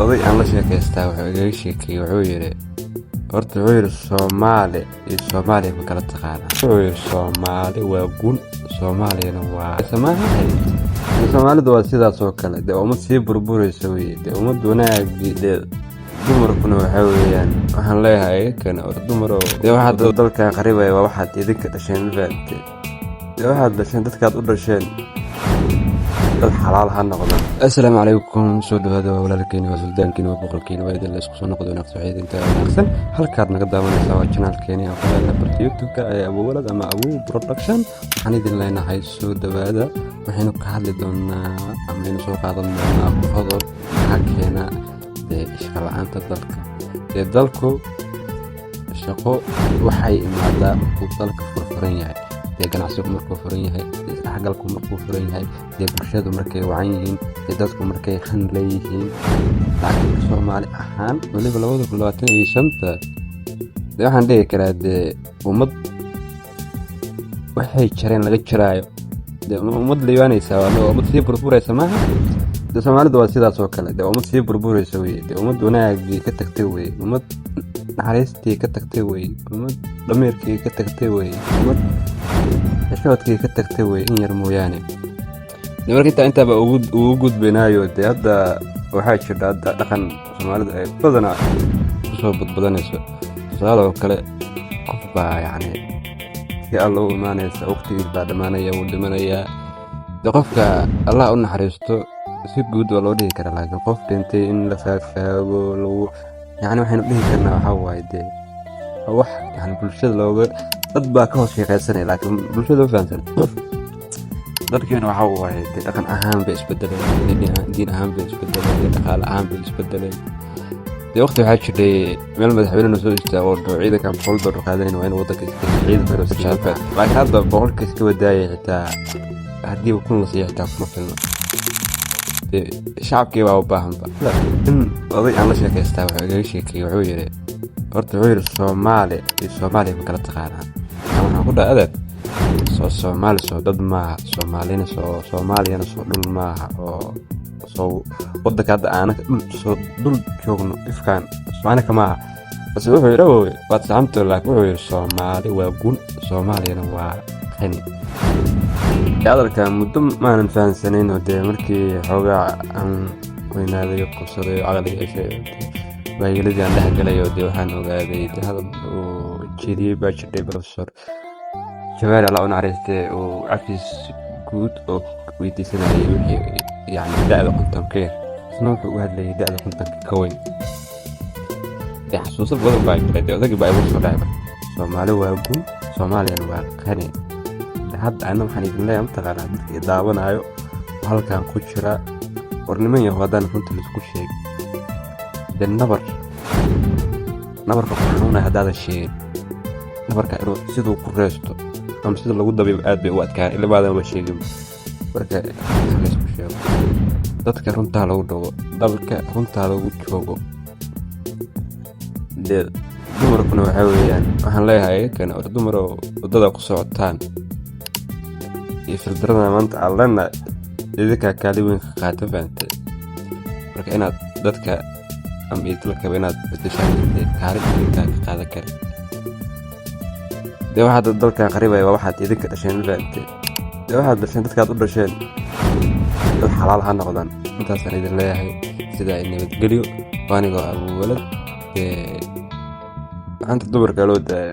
oday aan la sheekaystaa wuxuu igaga sheekeeyey wuxuu yidhi horta wuxuu yidhi Soomaali iyo Soomaaliya ma kala taqaanaa wuxuu yidhi Soomaali waa gun Soomaaliyana waa samaahay Soomaalidu waa sidaas oo kale dee ummad sii burburaysa weye dee ummad wanaagii dee dumarkuna waxaa weeyaan waxaan leeyahay kan or dumaro dee waxaad dalka qaribaya waa waxaad idinka dhasheen mafahamtay dee waxaad dhasheen dadkaad u dhasheen dad xalaal ha noqdaan. Assalaamu calaykum soo dhawaada walaalkeen waa suldaankiina waa boqolkiina waa idin la isku soo noqdo wanaagsan waxay idinka wanaagsan halkaad naga daawanaysaa waa channelkeeni aan ku leeyahay barta YouTube-ka ee Abu Walad ama Abu Production waxaan idin leenahay soo dhawaada waxaynu ka hadli doonaa ama aynu soo qaadan doonaa qodob maxaa keena shaqo la'aanta dalka dalku shaqo waxay imaadaa markuu dalka furfuran yahay ganacsigu markuu furan yahay isdhexgalku markuu furan yahay bulshadu markay wacan yihiin dadku markay khan leeyihiin laakiin Soomaali ahaan waliba 2025 waxaan dhihi karaa ummad waxay jireen laga jiraayo ummad liibaanaysa waa ummad sii burburaysa maaha Soomaalidu waa sidaas oo kale ummad sii burburaysa weye ummad wanaagii ka tagtay weye ummad naxariistii ka tagtay weye ummad dhameerkii ka tagtay weye ummad xishoodkii ka tagtay weye in yar mooyaane marka intaaba ugu gudbinaayo hadda waxaa jirta hadda dhaqan Soomaalidu ay badanaa kusoo badbadanayso tusaale oo kale qof baa yacni si alla u imaanaysa waqtigii baa dhamaanaya wuu dhimanayaa qofka Allah u naxariisto si guud waa loo dhihi karaa laakiin qof dhintay in la faafaago lagu yacni waxaynu dhihi karnaa waxaa waaye wax yacni bulshada looga dad baa ka hoos shaqaysanaya laakiin bulshada ma fahamsan dadkeena waxaa waaye dhaqan ahaan bay isbedeleen diin ahaan bay isbedeleen dhaqaale ahaan bay isbedeleen waqti waxaa jirtay meel madaxweyne soo istaago oo ciidankan $100 qaadanayna waa in waddanka ciidanka loo shaqeeyo laakiin hadda boqolkiis ka wadaayay xitaa haddii kun la siiyo xitaa kuma filna shacabkii baa u baahanba in oday aan la sheekaystaa wuxuu igaga sheekeeyey wuxuu yidhi horta wuxuu yidhi Soomaali iyo Soomaaliya ma kala taqaanaa waxaan ku dhahay adeer Soomaali soo dad maaha Soomaaliyana soo dhul maaha oo soo waddanka hadda aanaka soo dhul joogno ifkaan Soomaalika maaha bas wuxuu yidhi waad saxamtoo laakiin wuxuu yidhi Soomaali waa gun Soomaaliyana waa qani hadalka muddo maanan fahansanayn oo markii xoogaa aan weynaaday qabsaday caqliga yeeshay waayeeladii aan dhexgalay oo waxaan ogaaday hadal uu jeediyey baa jirtay Professor Jawaar Allah u naxariistay oo cafis guud oo weydiisanayay wixii yacni da'da kontonka isna wuxuu u hadlayay da'da kontonka ka weyn xasuuso badan baa jiray odagii baa igu soo dhacay Soomaali waa gun Soomaaliyana waa qani hadda ana waxaan idin leeyahay mataqaanaa dadkii daawanayo halkan ku jira warniman iyo wadaan runta isku sheeg nabarka xanuuna hadda sheeg nabarka inuu sidoo ku reesto ama sida lagu dabiib aad bay u adkaan ilaa baadan ba sheegin marka isku sheeg dadka runta lagu dhago dalka runta lagu joogo dumarkuna waxaa weeyaan waxaan leeyahay kan or dumaro wadada ku socotaan fildarada maanta allana idinka kaalin weyn ka qaata fahamtay marka inaad dadka ama idilkaba inaad bedeshaan kaalin idinka ka qaadan kara waxaad dalka qaribaya waa waxaad idinka dhasheen fahamtay waxaad dhasheen dadkaad u dhasheen dad xalaal ha noqdaan intaasaan idin leeyahay sida ay nabadgelyo anigoo Abu Walad maanta dumarka loo daaya